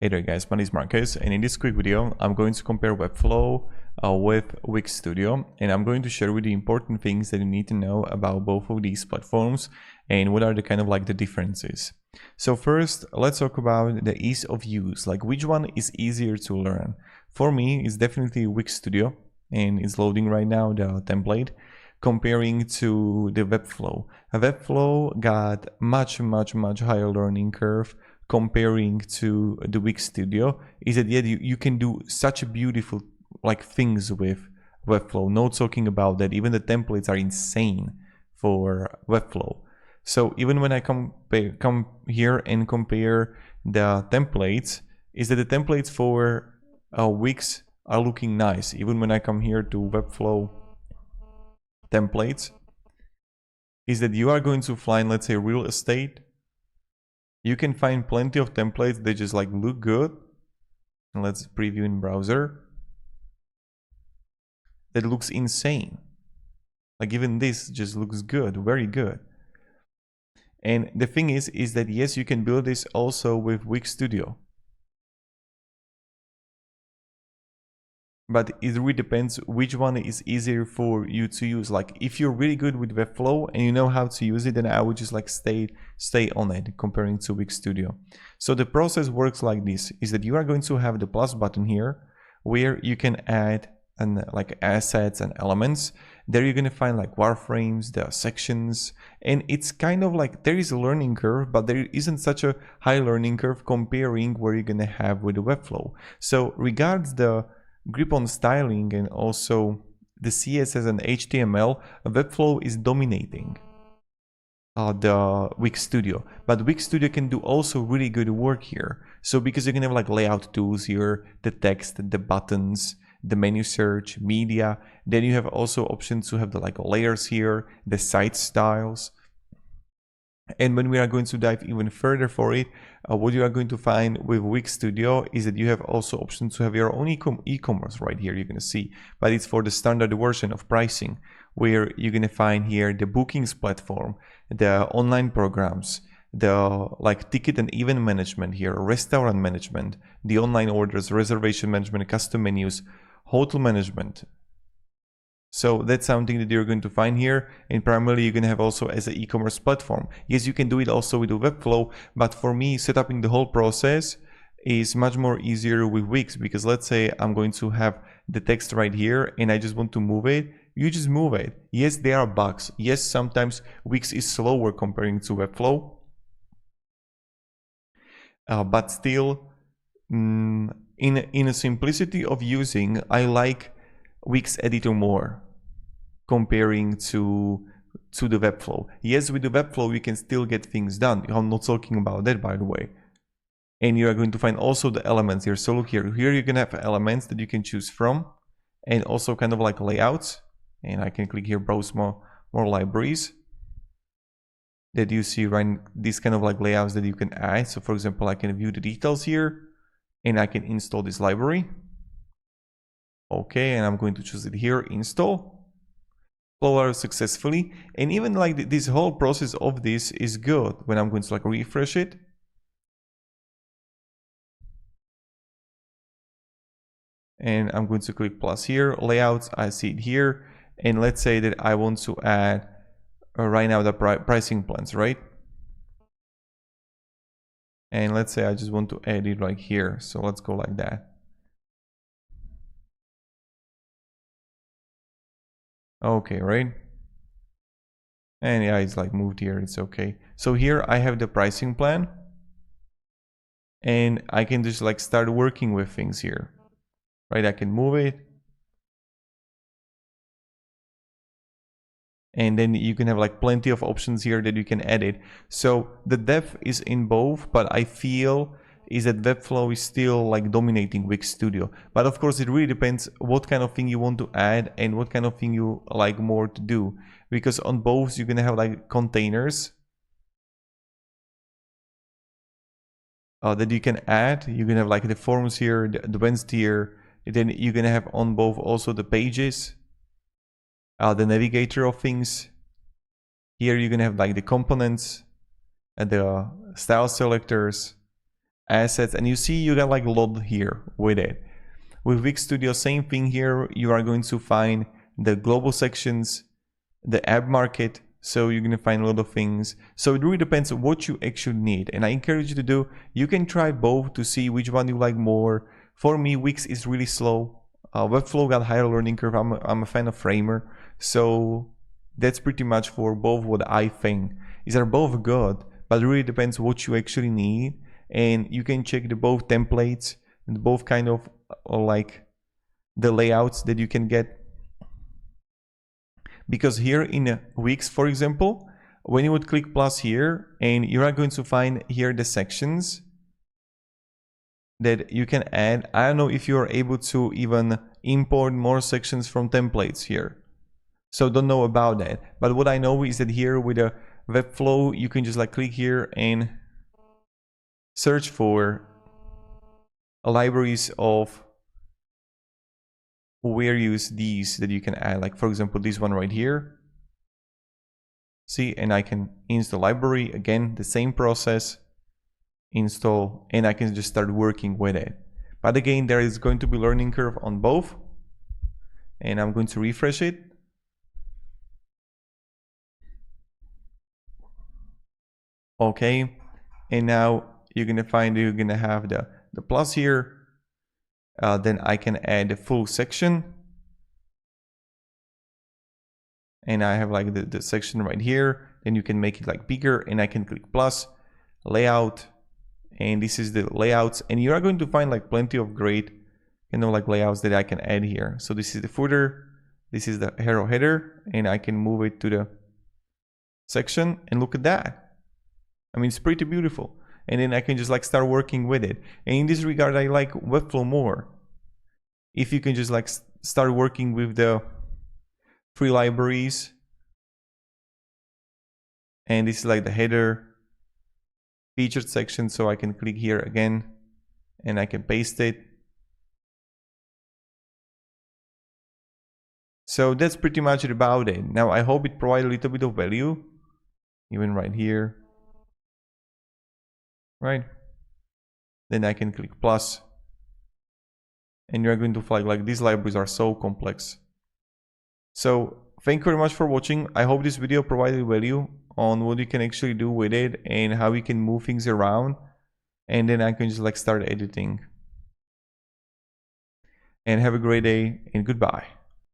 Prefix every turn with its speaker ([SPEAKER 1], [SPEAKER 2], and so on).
[SPEAKER 1] Hey there guys, my name is Marcus, and in this quick video I'm going to compare Webflow with Wix Studio, and I'm going to share with you important things that you need to know about both of these platforms and what are the kind of like the differences. So first, let's talk about the ease of use, like which one is easier to learn. For me, it's definitely Wix Studio, and it's loading right now the template, comparing to the Webflow. Webflow got much higher learning curve comparing to the Wix Studio. Is that yet you can do such beautiful like things with Webflow. No talking about that. Even the templates are insane for Webflow. So even when I come here and compare the templates, is that the templates for Wix are looking nice. Even when I come here to Webflow templates, is that you are going to find, let's say, real estate. You can find plenty of templates that just like look good. And let's preview in browser. That looks insane. Like even this just looks good, very good. And the thing is that yes, you can build this also with Wix Studio. But it really depends which one is easier for you to use. Like if you're really good with Webflow and you know how to use it, then I would just like stay on it comparing to Wix Studio. So the process works like this, is that you are going to have the plus button here where you can add and like assets and elements. There you're going to find like wireframes, the sections, and it's kind of like there is a learning curve, but there isn't such a high learning curve comparing where you're going to have with the Webflow. So regards the grip on styling and also the CSS and HTML, Webflow is dominating the Wix Studio, but Wix Studio can do also really good work here. So because you can have like layout tools here, the text, the buttons, the menu search, media, then you have also options to have the like layers here, the site styles. And when we are going to dive even further for it, what you are going to find with Wix Studio is that you have also options to have your own e-commerce right here, you're going to see, but it's for the standard version of pricing, where you're going to find here the bookings platform, the online programs, the like ticket and event management here, restaurant management, the online orders, reservation management, custom menus, hotel management. So that's something that you're going to find here, and primarily you're going to have also as an e-commerce platform. Yes, you can do it also with the Webflow, but for me, setting the whole process is much more easier with Wix, because let's say I'm going to have the text right here and I just want to move it. You just move it. Yes, there are bugs. Yes, sometimes Wix is slower comparing to Webflow, but still, in a simplicity of using, I like Wix editor more comparing to the Webflow. Yes, with the Webflow you can still get things done. I'm not talking about that, by the way. And you are going to find also the elements here. So look here you can have elements that you can choose from, and also kind of like layouts. And I can click here, browse more libraries that you see, right? These kind of like layouts that you can add. So for example, I can view the details here and I can install this library. Okay, and I'm going to choose it here, install. Flow successfully, and even like this whole process of this is good when I'm going to like refresh it. And I'm going to click plus here, layouts, I see it here, and let's say that I want to add right now the pricing plans, right? And let's say I just want to add it right here, so let's go like that. Okay, right? And yeah, it's like moved here, it's okay. So here I have the pricing plan, and I can just like start working with things here, right? I can move it, and then you can have like plenty of options here that you can edit. So the depth is in both, but I feel is that Webflow is still like dominating Wix Studio. But of course it really depends what kind of thing you want to add and what kind of thing you like more to do, because on both you're gonna have like containers that you can add. You can have like the forms here, the advanced here, and then you're gonna have on both also the pages, the navigator of things. Here you're gonna have like the components and the style selectors, assets, and you see you got like load here with it. With Wix Studio, same thing here. You are going to find the global sections, the app market. So you're going to find a lot of things. So it really depends on what you actually need. And I encourage you to do, you can try both to see which one you like more. For me, Wix is really slow. Webflow got higher learning curve. I'm a fan of Framer. So that's pretty much for both what I think. These are both good, but it really depends what you actually need. And you can check the both templates and both kind of like the layouts that you can get. Because here in Wix, for example, when you would click plus here, and you are going to find here the sections that you can add. I don't know if you're able to even import more sections from templates here. So don't know about that. But what I know is that here with a Webflow, you can just like click here and search for libraries of where use these that you can add. Like for example, this one right here. See, and I can install library. Again, the same process. Install, and I can just start working with it. But again, there is going to be learning curve on both, and I'm going to refresh it. Okay, and now you're gonna find you're gonna have the plus here. Then I can add a full section, and I have like the section right here. Then you can make it like bigger, and I can click plus layout. And this is the layouts, and you are going to find like plenty of great, like layouts that I can add here. So this is the footer, this is the hero header, and I can move it to the section, and look at that. I mean, it's pretty beautiful. And then I can just like start working with it. And in this regard, I like Webflow more. If you can just like start working with the free libraries, and this is like the header featured section, so I can click here again and I can paste it. So that's pretty much it about it. Now I hope it provided a little bit of value, even right here, right? Then I can click plus, and you're going to find like these libraries are so complex. So thank you very much for watching. I hope this video provided value on what you can actually do with it and how you can move things around, and then I can just like start editing. And have a great day, and goodbye.